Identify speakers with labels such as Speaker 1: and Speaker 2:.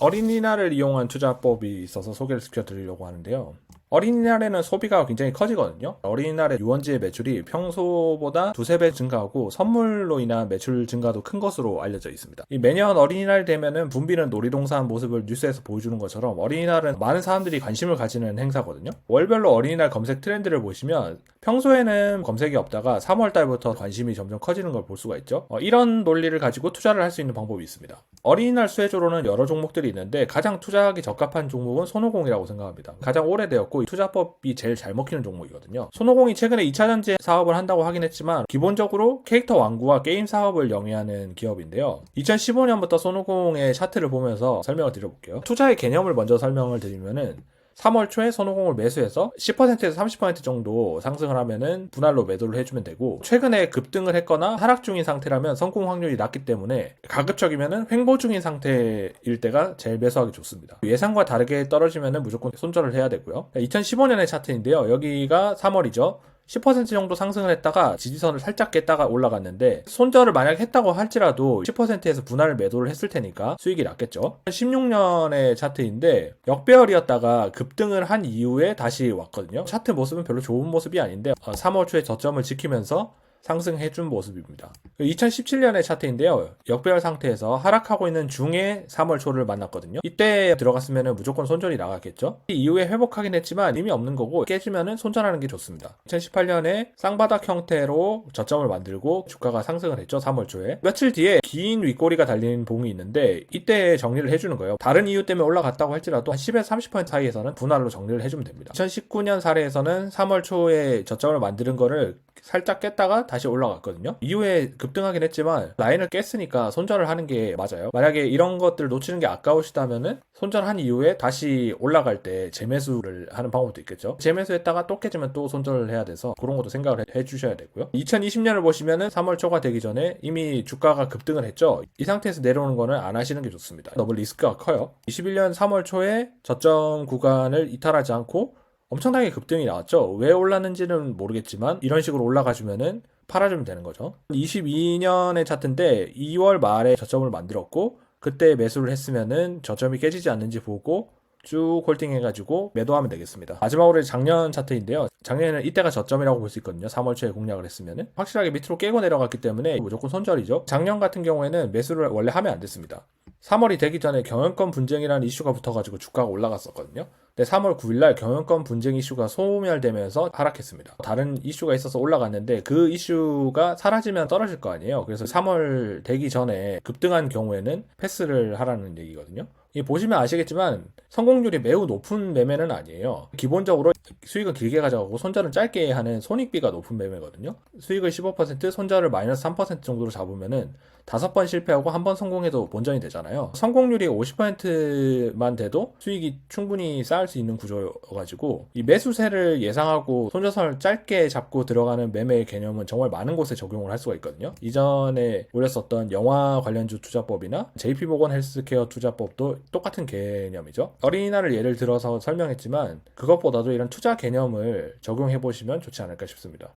Speaker 1: 어린이날을 이용한 투자법이 있어서 소개를 시켜드리려고 하는데요. 어린이날에는 소비가 굉장히 커지거든요. 어린이날에 유원지의 매출이 평소보다 두세 배 증가하고 선물로 인한 매출 증가도 큰 것으로 알려져 있습니다. 매년 어린이날 되면은 붐비는 놀이동산 모습을 뉴스에서 보여주는 것처럼 어린이날은 많은 사람들이 관심을 가지는 행사거든요. 월별로 어린이날 검색 트렌드를 보시면 평소에는 검색이 없다가 3월 달부터 관심이 점점 커지는 걸 볼 수가 있죠. 이런 논리를 가지고 투자를 할 수 있는 방법이 있습니다. 어린이날 수혜주로는 여러 종목들이 있는데 가장 투자하기 적합한 종목은 손오공이라고 생각합니다. 가장 오래되었고 투자법이 제일 잘 먹히는 종목이거든요. 손오공이 최근에 2차전지 사업을 한다고 하긴 했지만 기본적으로 캐릭터 완구와 게임 사업을 영위하는 기업인데요. 2015년부터 손오공의 차트를 보면서 설명을 드려볼게요. 투자의 개념을 먼저 설명을 드리면은 3월 초에 손오공을 매수해서 10%에서 30% 정도 상승을 하면은 분할로 매도를 해주면 되고, 최근에 급등을 했거나 하락 중인 상태라면 성공 확률이 낮기 때문에 가급적이면은 횡보 중인 상태일 때가 제일 매수하기 좋습니다. 예상과 다르게 떨어지면은 무조건 손절을 해야 되고요. 2015년의 차트인데요. 여기가 3월이죠. 10% 정도 상승을 했다가 지지선을 살짝 깼다가 올라갔는데, 손절을 만약 했다고 할지라도 10%에서 분할 매도를 했을 테니까 수익이 났겠죠. 16년의 차트인데 역배열이었다가 급등을 한 이후에 다시 왔거든요. 차트 모습은 별로 좋은 모습이 아닌데 3월 초에 저점을 지키면서 상승해준 모습입니다. 2017년의 차트인데요. 역배열 상태에서 하락하고 있는 중에 3월 초를 만났거든요. 이때 들어갔으면 무조건 손절이 나갔겠죠. 이 이후에 회복하긴 했지만 의미 없는 거고, 깨지면 손절하는 게 좋습니다. 2018년에 쌍바닥 형태로 저점을 만들고 주가가 상승을 했죠. 3월 초에. 며칠 뒤에 긴 윗꼬리가 달린 봉이 있는데 이때 정리를 해주는 거예요. 다른 이유 때문에 올라갔다고 할지라도 한 10에서 30% 사이에서는 분할로 정리를 해주면 됩니다. 2019년 사례에서는 3월 초에 저점을 만드는 거를 살짝 깼다가 다시 올라갔거든요. 이후에 급등하긴 했지만 라인을 깼으니까 손절을 하는 게 맞아요. 만약에 이런 것들을 놓치는 게 아까우시다면은 손절한 이후에 다시 올라갈 때 재매수를 하는 방법도 있겠죠. 재매수했다가 또 깨지면 또 손절을 해야 돼서 그런 것도 생각을 해주셔야 되고요. 2020년을 보시면은 3월 초가 되기 전에 이미 주가가 급등을 했죠. 이 상태에서 내려오는 거는 안 하시는 게 좋습니다. 너무 리스크가 커요. 21년 3월 초에 저점 구간을 이탈하지 않고 엄청나게 급등이 나왔죠. 왜 올랐는지는 모르겠지만 이런 식으로 올라가주면은 팔아주면 되는 거죠. 22년의 차트인데 2월 말에 저점을 만들었고, 그때 매수를 했으면은 저점이 깨지지 않는지 보고 쭉 홀딩 해가지고 매도하면 되겠습니다. 마지막으로 작년 차트인데요. 작년에는 이때가 저점이라고 볼 수 있거든요. 3월 초에 공략을 했으면은 확실하게 밑으로 깨고 내려갔기 때문에 무조건 손절이죠. 작년 같은 경우에는 매수를 원래 하면 안 됐습니다. 3월이 되기 전에 경영권 분쟁이라는 이슈가 붙어가지고 주가가 올라갔었거든요. 근데 3월 9일날 경영권 분쟁 이슈가 소멸되면서 하락했습니다. 다른 이슈가 있어서 올라갔는데 그 이슈가 사라지면 떨어질 거 아니에요. 그래서 3월 되기 전에 급등한 경우에는 패스를 하라는 얘기거든요. 보시면 아시겠지만 성공률이 매우 높은 매매는 아니에요. 기본적으로 수익은 길게 가져가고 손절은 짧게 하는 손익비가 높은 매매거든요. 수익을 15%, 손절을 마이너스 3% 정도로 잡으면은 5번 실패하고 1번 성공해도 본전이 되잖아요. 성공률이 50%만 돼도 수익이 충분히 쌓을 수 있는 구조여가지고 이 매수세를 예상하고 손절선을 짧게 잡고 들어가는 매매의 개념은 정말 많은 곳에 적용을 할 수가 있거든요. 이전에 올렸었던 영화 관련주 투자법이나 JP모건 헬스케어 투자법도 똑같은 개념이죠. 어린이날을 예를 들어서 설명했지만 그것보다도 이런 투자 개념을 적용해 보시면 좋지 않을까 싶습니다.